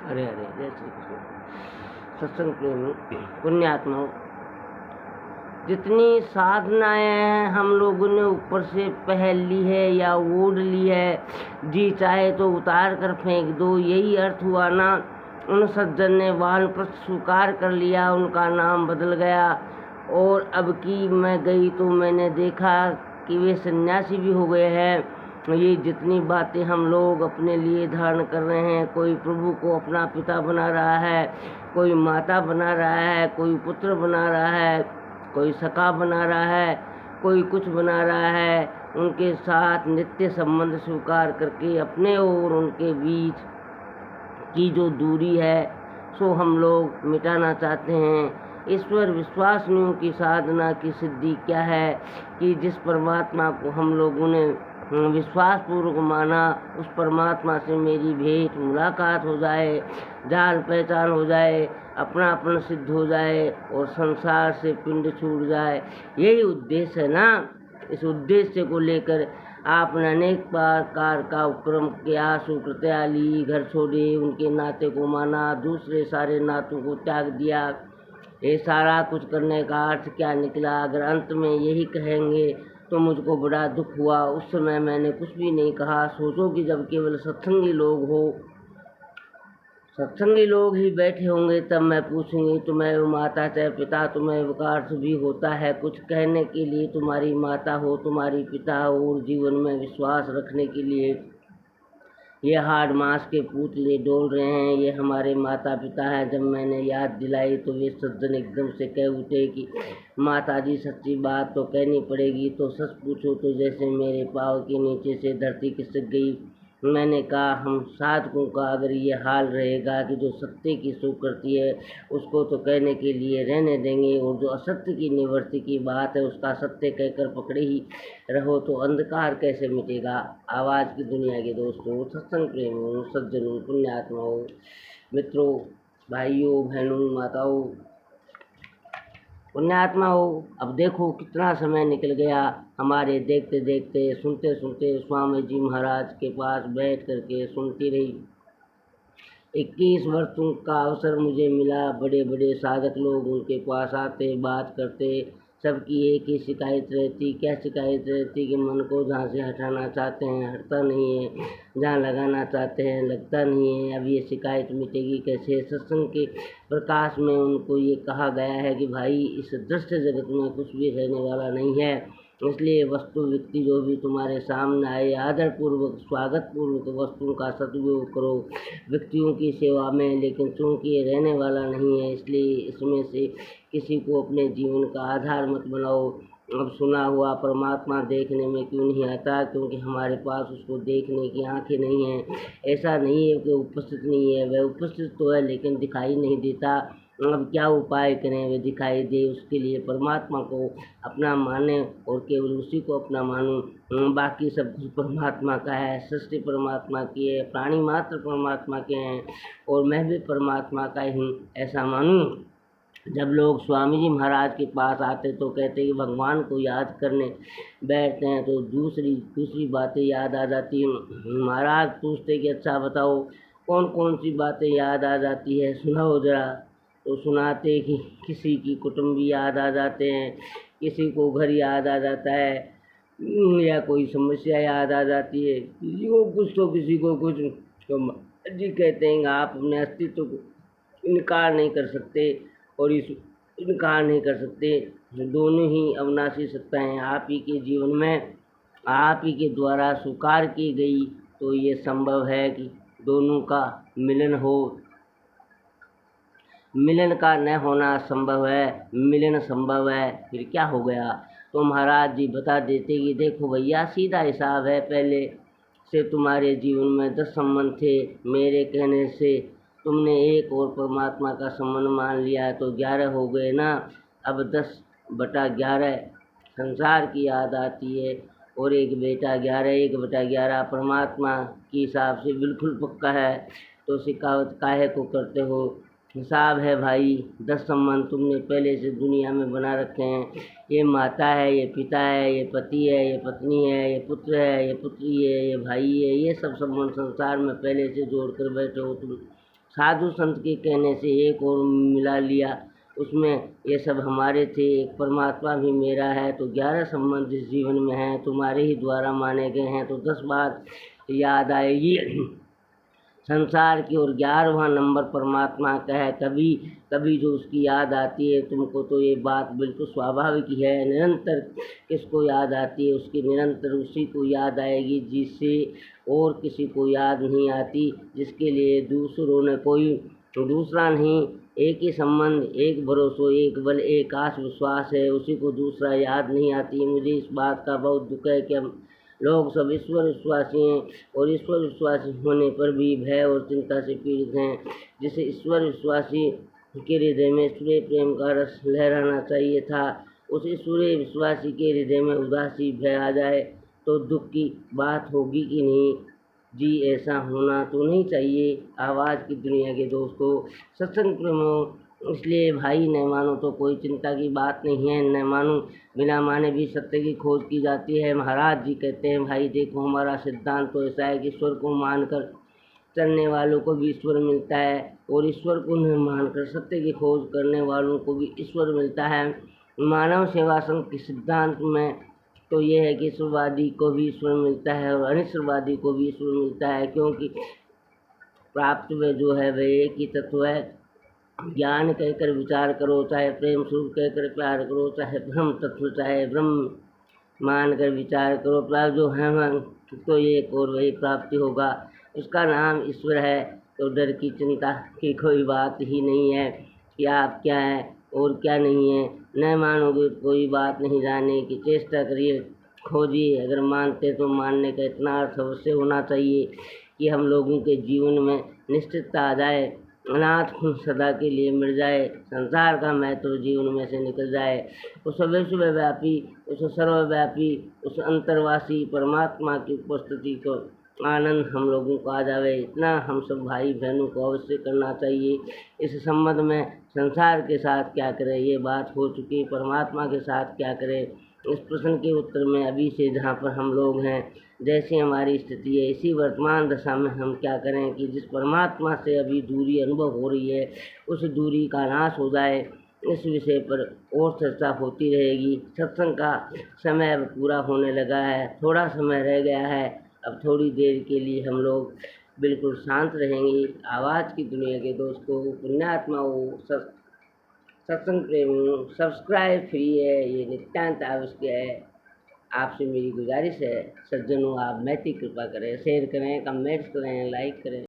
हरे हरे जय श्री कृष्ण। सत्संग प्रेमी पुण्यात्माओं, जितनी साधनाएं हम लोगों ने ऊपर से पहल ली है या ओढ़ ली है, जी चाहे तो उतार कर फेंक दो, यही अर्थ हुआ ना। उन सज्जन ने वानप्रस्थ स्वीकार कर लिया, उनका नाम बदल गया। और अब की मैं गई तो मैंने देखा कि वे सन्यासी भी हो गए हैं। ये जितनी बातें हम लोग अपने लिए धारण कर रहे हैं, कोई प्रभु को अपना पिता बना रहा है, कोई माता बना रहा है, कोई पुत्र बना रहा है, कोई सखा बना रहा है, कोई कुछ बना रहा है, उनके साथ नित्य संबंध स्वीकार करके अपने और उनके बीच की जो दूरी है सो हम लोग मिटाना चाहते हैं। ईश्वर विश्वासनियों की साधना की सिद्धि क्या है कि जिस परमात्मा को हम लोगों ने विश्वास पूर्वक माना, उस परमात्मा से मेरी भेंट मुलाकात हो जाए, जान पहचान हो जाए, अपनापन सिद्ध हो जाए और संसार से पिंड छूट जाए। यही उद्देश्य है ना। इस उद्देश्य को लेकर आपने अनेक प्रकार का उपक्रम किया, सुकृत्या ली, घर छोड़े, उनके नाते को माना, दूसरे सारे नातों को त्याग दिया। ये सारा कुछ करने का अर्थ क्या निकला? अगर अंत में यही कहेंगे तो मुझको बड़ा दुख हुआ। उस समय मैंने कुछ भी नहीं कहा। सोचो कि जब केवल सत्संगी लोग ही बैठे होंगे तब मैं पूछूंगी, तुम्हें माता चाहे पिता, तुम्हें का अर्थ भी होता है कुछ कहने के लिए। तुम्हारी माता हो, तुम्हारी पिता हो, और जीवन में विश्वास रखने के लिए ये हाड़ मांस के पुतले डोल रहे हैं, ये हमारे माता पिता हैं। जब मैंने याद दिलाई तो वे सज्जन एकदम से कह उठे कि माता जी, सच्ची बात तो कहनी पड़ेगी। तो सच पूछो तो जैसे मेरे पाँव के नीचे से धरती खिसक गई। मैंने कहा, हम साधकों का अगर ये हाल रहेगा कि जो सत्य की सो करती है उसको तो कहने के लिए रहने देंगे, और जो असत्य की निवृत्ति की बात है उसका सत्य कहकर पकड़े ही रहो, तो अंधकार कैसे मिटेगा? आवाज़ की दुनिया के दोस्तों, सत्संग प्रेमियों, सज्जनों, पुण्यात्माओं, मित्रों, भाइयों, बहनों, माताओं, पुण्यात्मा हो, अब देखो कितना समय निकल गया हमारे देखते देखते, सुनते सुनते। स्वामी जी महाराज के पास बैठ करके सुनती रही। 21 वर्षों का अवसर मुझे मिला। बड़े बड़े साधक लोग उनके पास आते, बात करते। सबकी एक ही शिकायत रहती। क्या शिकायत रहती? कि मन को जहाँ से हटाना चाहते हैं हटता नहीं है, जहाँ लगाना चाहते हैं लगता नहीं है। अब ये शिकायत मिटेगी कैसे? सत्संग के प्रकाश में उनको ये कहा गया है कि भाई, इस दृश्य जगत में कुछ भी रहने वाला नहीं है, इसलिए वस्तु व्यक्ति जो भी तुम्हारे सामने आए, आदर पूर्वक स्वागत पूर्वक वस्तुओं का सदुपयोग करो व्यक्तियों की सेवा में। लेकिन चूँकि ये रहने वाला नहीं है, इसलिए इसमें से किसी को अपने जीवन का आधार मत बनाओ। अब सुना हुआ परमात्मा देखने में क्यों नहीं आता? क्योंकि हमारे पास उसको देखने की आंखें नहीं हैं। ऐसा नहीं है कि उपस्थित नहीं है, वह उपस्थित तो है लेकिन दिखाई नहीं देता। अब क्या उपाय करें वे दिखाई दे? उसके लिए परमात्मा को अपना माने और केवल उसी को अपना मानूं। बाकी सब कुछ परमात्मा का है, सृष्टि परमात्मा की है, प्राणी मात्र परमात्मा के हैं, और मैं भी परमात्मा का ही हूँ, ऐसा मानूं। जब लोग स्वामी जी महाराज के पास आते तो कहते कि भगवान को याद करने बैठते हैं तो दूसरी बातें याद आ जाती हैं। महाराज पूछते कि अच्छा बताओ, कौन कौन सी बातें याद आ जाती है, सुनाओ जरा। तो सुनाते कि किसी की कुटुंबी याद आ जाते हैं, किसी को घर याद आ जाता है, या कोई समस्या याद आ जाती है, किसी को कुछ तो किसी को कुछ। तो जी कहते हैं आप अपने अस्तित्व को इनकार नहीं कर सकते और इनकार नहीं कर सकते। दोनों ही अविनाशी सत्ताएं आप ही के जीवन में आप ही के द्वारा स्वीकार की गई, तो ये संभव है कि दोनों का मिलन हो। मिलन का न होना संभव है, मिलन संभव है, फिर क्या हो गया? तो महाराज जी बता देते कि देखो भैया, सीधा हिसाब है। पहले से तुम्हारे जीवन में 10 संबंध थे, मेरे कहने से तुमने एक और परमात्मा का संबंध मान लिया तो 11 हो गए ना। अब 10/11 संसार की याद आती है, और एक बेटा 11, 1/11 परमात्मा के हिसाब से बिल्कुल पक्का है। तो शिकावत काहे को करते हो? हिसाब है भाई। 10 संबंध तुमने पहले से दुनिया में बना रखे हैं। ये माता है, ये पिता है, ये पति है, ये पत्नी है, ये पुत्र है, ये पुत्री है, ये भाई है, ये सब संबंध संसार में पहले से जोड़ कर बैठे हो तुम। साधु संत के कहने से एक और मिला लिया, उसमें ये सब हमारे थे, एक परमात्मा भी मेरा है। तो 11 संबंध इस जीवन में हैं, तुम्हारे ही द्वारा माने गए हैं। तो 10 बात याद आएगी संसार की, और 11वां नंबर परमात्मा का है। कभी कभी जो उसकी याद आती है तुमको, तो ये बात बिल्कुल स्वाभाविक ही है। निरंतर किसको याद आती है, उसकी निरंतर उसी को याद आएगी जिससे और किसी को याद नहीं आती, जिसके लिए दूसरों ने कोई दूसरा नहीं, एक ही संबंध, एक भरोसा, एक बल, एक आत्म विश्वास है, उसी को दूसरा याद नहीं आती। मुझे इस बात का बहुत दुख है कि हम लोग सब ईश्वर विश्वासी हैं, और ईश्वर विश्वासी होने पर भी भय और चिंता से पीड़ित हैं। जिसे ईश्वर विश्वासी के हृदय में ईश्वरीय प्रेम का रस लहराना चाहिए था, उस ईश्वरीय विश्वासी के हृदय में उदासी भय आ जाए तो दुख की बात होगी कि नहीं जी। ऐसा होना तो नहीं चाहिए। आवाज़ की दुनिया के दोस्तों, सत्संग प्रेमों, इसलिए भाई न मानो तो कोई चिंता की बात नहीं है। न मानो, बिना माने भी सत्य की खोज की जाती है। महाराज जी कहते हैं, भाई देखो हमारा सिद्धांत तो ऐसा है कि ईश्वर को मानकर चलने वालों को भी ईश्वर मिलता है, और ईश्वर को न मानकर सत्य की खोज करने वालों को भी ईश्वर मिलता है। मानव सेवा संघ के सिद्धांत में तो ये है कि ईश्वरवादी को भी ईश्वर मिलता है और अनिश्वरवादी को भी ईश्वर मिलता है, क्योंकि प्राप्त में जो है वह एक ही तत्व है। ज्ञान कहकर विचार करो, चाहे प्रेम स्वरूप कहकर प्यार करो, चाहे ब्रह्म तत्व, चाहे ब्रह्म मान कर विचार करो, प्राप्त जो है मन तो एक और वही प्राप्ति होगा। उसका नाम ईश्वर है। तो डर की चिंता की कोई बात ही नहीं है कि आप क्या हैं और क्या नहीं है। न मानोगे तो कोई बात नहीं, जानने की चेष्टा करिए, खोजिए। अगर मानते तो मानने का इतना अर्थ अवश्य होना चाहिए कि हम लोगों के जीवन में निश्चितता आ जाए, अनाथ खून सदा के लिए मिट जाए, संसार का महत्व जीवन में से निकल जाए। उस विश्वव्यापी, उस सर्वव्यापी, उस अंतर्वासी परमात्मा की उपस्थिति को आनंद हम लोगों को आ जावे, इतना हम सब भाई बहनों को अवश्य करना चाहिए। इस संबंध में संसार के साथ क्या करें ये बात हो चुकी, परमात्मा के साथ क्या करें इस प्रश्न के उत्तर में अभी से जहाँ पर हम लोग हैं, जैसी हमारी स्थिति है, इसी वर्तमान दशा में हम क्या करें कि जिस परमात्मा से अभी दूरी अनुभव हो रही है, उस दूरी का नाश हो जाए। इस विषय पर और चर्चा होती रहेगी। सत्संग का समय अब पूरा होने लगा है, थोड़ा समय रह गया है। अब थोड़ी देर के लिए हम लोग बिल्कुल शांत रहेंगे। आवाज़ की दुनिया के दोस्तों, पुण्यात्माओं, सत्संग प्रेमियों, सब्सक्राइब फ्री है, ये नित्यांत आवश्यक है। आपसे मेरी गुजारिश है, सज्जनों, आप नैतिक कृपा करें, शेयर करें, कमेंट्स करें, लाइक करें।